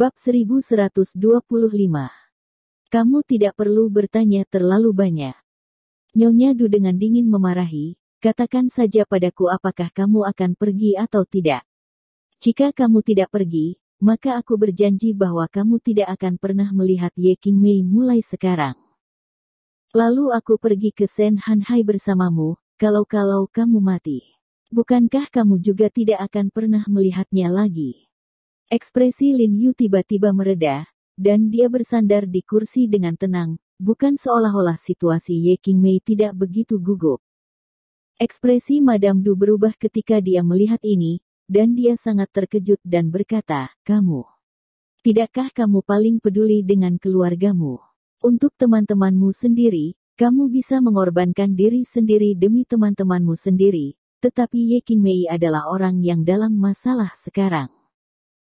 Bab 1125. Kamu tidak perlu bertanya terlalu banyak. Nyonya Du dengan dingin memarahi, katakan saja padaku apakah kamu akan pergi atau tidak. Jika kamu tidak pergi, maka aku berjanji bahwa kamu tidak akan pernah melihat Ye Qingmei mulai sekarang. Lalu aku pergi ke Sen Hanhai bersamamu, kalau-kalau kamu mati. Bukankah kamu juga tidak akan pernah melihatnya lagi? Ekspresi Lin Yu tiba-tiba mereda, dan dia bersandar di kursi dengan tenang, bukan seolah-olah situasi Ye Qingmei tidak begitu gugup. Ekspresi Madame Du berubah ketika dia melihat ini, dan dia sangat terkejut dan berkata, "Kamu. Tidakkah kamu paling peduli dengan keluargamu? Untuk teman-temanmu sendiri, kamu bisa mengorbankan diri sendiri demi teman-temanmu sendiri, tetapi Ye Qingmei adalah orang yang dalam masalah sekarang."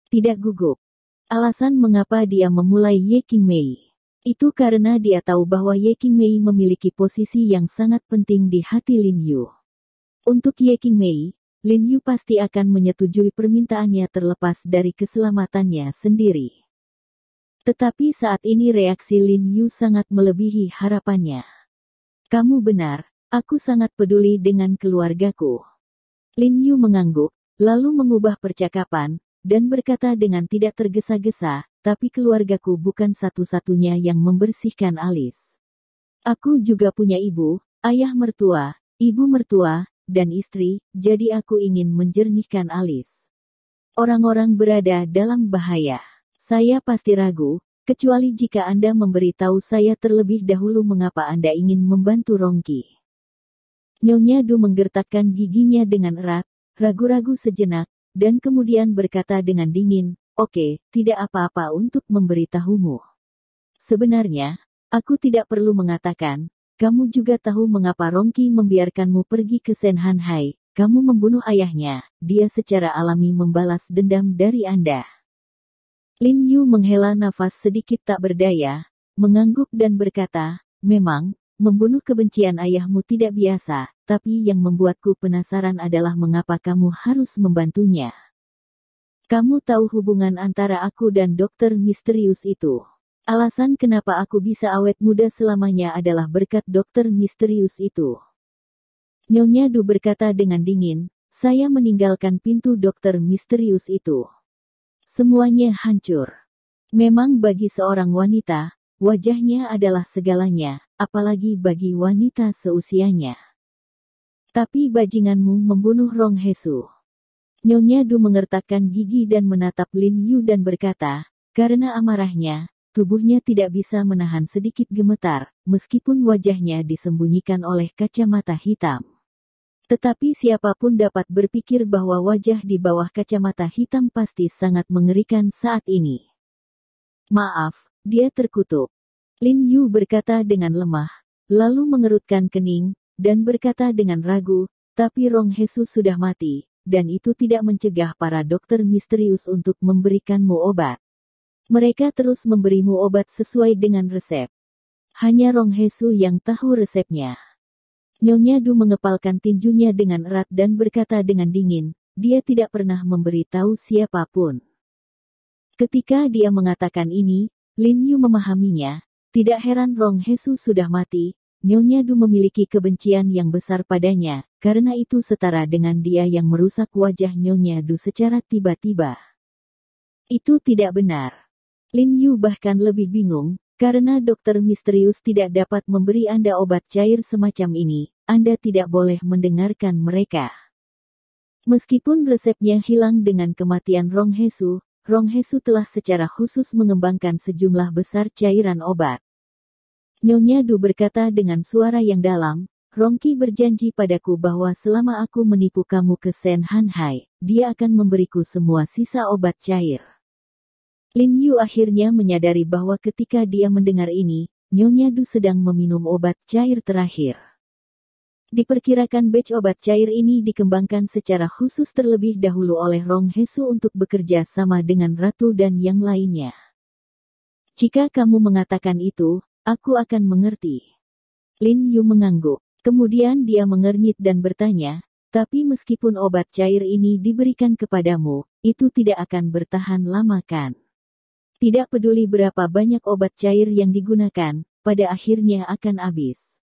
Tidak gugup. Alasan mengapa dia memulai Ye Qingmei itu karena dia tahu bahwa Ye Qingmei memiliki posisi yang sangat penting di hati Lin Yu. Untuk Ye Qingmei, Lin Yu pasti akan menyetujui permintaannya terlepas dari keselamatannya sendiri. Tetapi saat ini reaksi Lin Yu sangat melebihi harapannya. "Kamu benar, aku sangat peduli dengan keluargaku." Lin Yu mengangguk, lalu mengubah percakapan, dan berkata dengan tidak tergesa-gesa, "Tapi keluargaku bukan satu-satunya yang membersihkan alis. Aku juga punya ibu, ayah mertua, ibu mertua, dan istri, jadi aku ingin menjernihkan alis. Orang-orang berada dalam bahaya. Saya pasti ragu, kecuali jika Anda memberitahu saya terlebih dahulu mengapa Anda ingin membantu Rongqi." Nyonya Du menggertakkan giginya dengan erat, ragu-ragu sejenak, dan kemudian berkata dengan dingin, "Oke, tidak apa-apa untuk memberitahumu. Sebenarnya, aku tidak perlu mengatakan, kamu juga tahu mengapa Rongqi membiarkanmu pergi ke Sen Hanhai, kamu membunuh ayahnya, dia secara alami membalas dendam dari Anda." Lin Yu menghela nafas sedikit tak berdaya, mengangguk dan berkata, "Memang, membunuh kebencian ayahmu tidak biasa, tapi yang membuatku penasaran adalah mengapa kamu harus membantunya. Kamu tahu hubungan antara aku dan dokter misterius itu. Alasan kenapa aku bisa awet muda selamanya adalah berkat dokter misterius itu." Nyonya Du berkata dengan dingin, "Saya meninggalkan pintu dokter misterius itu. Semuanya hancur. Memang bagi seorang wanita, wajahnya adalah segalanya, apalagi bagi wanita seusianya. Tapi bajinganmu membunuh Rong Hesu." Nyonya Du mengertakkan gigi dan menatap Lin Yu dan berkata, karena amarahnya, tubuhnya tidak bisa menahan sedikit gemetar, meskipun wajahnya disembunyikan oleh kacamata hitam. Tetapi siapapun dapat berpikir bahwa wajah di bawah kacamata hitam pasti sangat mengerikan saat ini. "Maaf," dia terkutuk. Lin Yu berkata dengan lemah, lalu mengerutkan kening, dan berkata dengan ragu, "Tapi Rong Hesu sudah mati, dan itu tidak mencegah para dokter misterius untuk memberikanmu obat. Mereka terus memberimu obat sesuai dengan resep. Hanya Rong Hesu yang tahu resepnya." Nyonya Du mengepalkan tinjunya dengan erat dan berkata dengan dingin, "Dia tidak pernah memberitahu siapapun." Ketika dia mengatakan ini, Lin Yu memahaminya. Tidak heran Rong Hesu sudah mati, Nyonya Du memiliki kebencian yang besar padanya, karena itu setara dengan dia yang merusak wajah Nyonya Du secara tiba-tiba. Itu tidak benar. Lin Yu bahkan lebih bingung, karena dokter misterius tidak dapat memberi Anda obat cair semacam ini, Anda tidak boleh mendengarkan mereka. Meskipun resepnya hilang dengan kematian Rong Hesu telah secara khusus mengembangkan sejumlah besar cairan obat. Nyonya Du berkata dengan suara yang dalam, "Rongqi berjanji padaku bahwa selama aku menipu kamu ke Sen Hanhai, dia akan memberiku semua sisa obat cair." Lin Yu akhirnya menyadari bahwa ketika dia mendengar ini, Nyonya Du sedang meminum obat cair terakhir. Diperkirakan batch obat cair ini dikembangkan secara khusus terlebih dahulu oleh Rong Hesu untuk bekerja sama dengan Ratu dan yang lainnya. "Jika kamu mengatakan itu, aku akan mengerti." Lin Yu mengangguk. Kemudian dia mengernyit dan bertanya, "Tapi meskipun obat cair ini diberikan kepadamu, itu tidak akan bertahan lama kan?" Tidak peduli berapa banyak obat cair yang digunakan, pada akhirnya akan habis.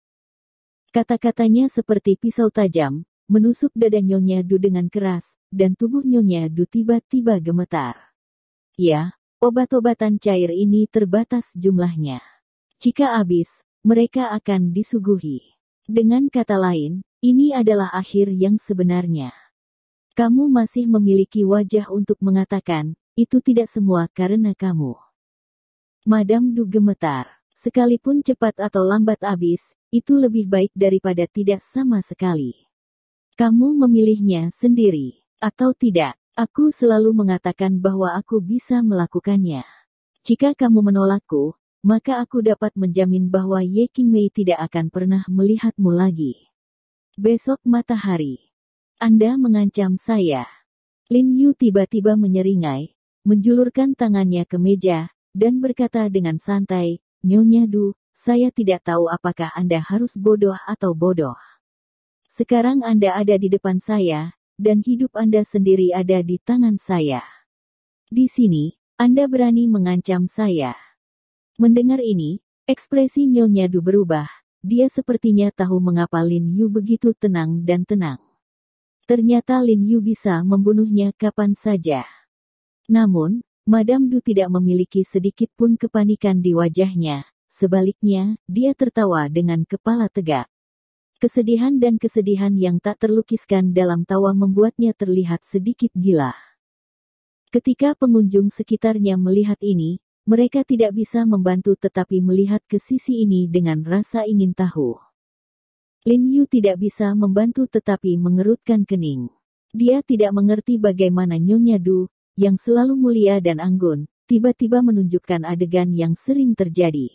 Kata-katanya seperti pisau tajam, menusuk dada Nyonya Du dengan keras, dan tubuh Nyonya Du tiba-tiba gemetar. Ya, obat-obatan cair ini terbatas jumlahnya. Jika habis, mereka akan disuguhi. Dengan kata lain, ini adalah akhir yang sebenarnya. Kamu masih memiliki wajah untuk mengatakan, itu tidak semua karena kamu. Madame Du gemetar. Sekalipun cepat atau lambat habis, itu lebih baik daripada tidak sama sekali. Kamu memilihnya sendiri, atau tidak. Aku selalu mengatakan bahwa aku bisa melakukannya. Jika kamu menolakku, maka aku dapat menjamin bahwa Ye Qingmei tidak akan pernah melihatmu lagi. Besok matahari. Anda mengancam saya. Lin Yu tiba-tiba menyeringai, menjulurkan tangannya ke meja, dan berkata dengan santai, Nyonya Du, saya tidak tahu apakah Anda harus bodoh atau bodoh. Sekarang Anda ada di depan saya, dan hidup Anda sendiri ada di tangan saya. Di sini, Anda berani mengancam saya. Mendengar ini, ekspresi Nyonya Du berubah. Dia sepertinya tahu mengapa Lin Yu begitu tenang dan tenang. Ternyata Lin Yu bisa membunuhnya kapan saja. Namun, Madame Du tidak memiliki sedikit pun kepanikan di wajahnya. Sebaliknya, dia tertawa dengan kepala tegak. Kesedihan dan kesedihan yang tak terlukiskan dalam tawa membuatnya terlihat sedikit gila. Ketika pengunjung sekitarnya melihat ini, mereka tidak bisa membantu tetapi melihat ke sisi ini dengan rasa ingin tahu. Lin Yu tidak bisa membantu tetapi mengerutkan kening. Dia tidak mengerti bagaimana Nyonya Du, yang selalu mulia dan anggun, tiba-tiba menunjukkan adegan yang sering terjadi.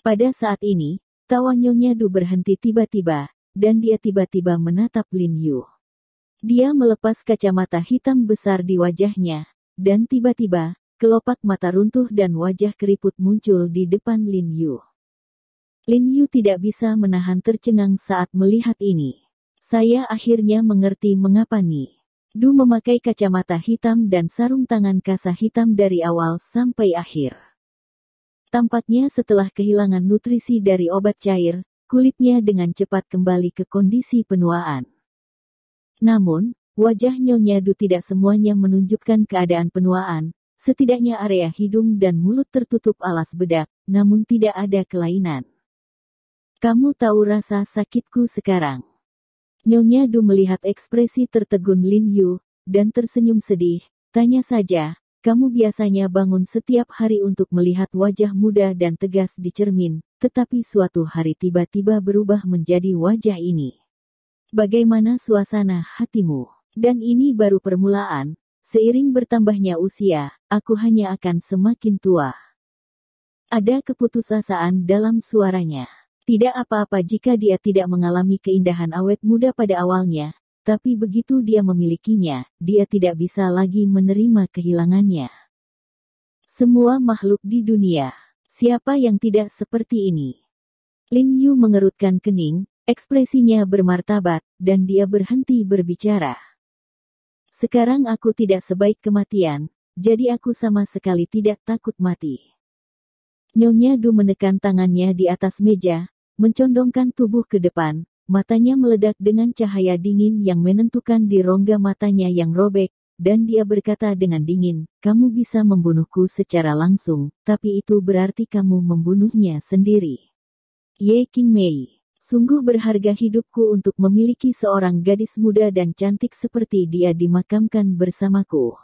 Pada saat ini, tawa Nyonya Du berhenti tiba-tiba, dan dia tiba-tiba menatap Lin Yu. Dia melepas kacamata hitam besar di wajahnya, dan tiba-tiba, kelopak mata runtuh dan wajah keriput muncul di depan Lin Yu. Lin Yu tidak bisa menahan tercengang saat melihat ini. Saya akhirnya mengerti mengapa Ni Du memakai kacamata hitam dan sarung tangan kasa hitam dari awal sampai akhir. Tampaknya setelah kehilangan nutrisi dari obat cair, kulitnya dengan cepat kembali ke kondisi penuaan. Namun, wajah Nyonya Du tidak semuanya menunjukkan keadaan penuaan, setidaknya area hidung dan mulut tertutup alas bedak, namun tidak ada kelainan. Kamu tahu rasa sakitku sekarang. Nyonya Du melihat ekspresi tertegun Lin Yu, dan tersenyum sedih, tanya saja, kamu biasanya bangun setiap hari untuk melihat wajah muda dan tegas di cermin, tetapi suatu hari tiba-tiba berubah menjadi wajah ini. Bagaimana suasana hatimu? Dan ini baru permulaan, seiring bertambahnya usia, aku hanya akan semakin tua. Ada keputusasaan dalam suaranya. Tidak apa-apa jika dia tidak mengalami keindahan awet muda pada awalnya, tapi begitu dia memilikinya, dia tidak bisa lagi menerima kehilangannya. Semua makhluk di dunia, siapa yang tidak seperti ini? Lin Yu mengerutkan kening, ekspresinya bermartabat, dan dia berhenti berbicara. Sekarang aku tidak sebaik kematian, jadi aku sama sekali tidak takut mati. Nyonya Du menekan tangannya di atas meja, mencondongkan tubuh ke depan, matanya meledak dengan cahaya dingin yang menentukan di rongga matanya yang robek, dan dia berkata dengan dingin, kamu bisa membunuhku secara langsung, tapi itu berarti kamu membunuhnya sendiri. Ye Qingmei, sungguh berharga hidupku untuk memiliki seorang gadis muda dan cantik seperti dia dimakamkan bersamaku.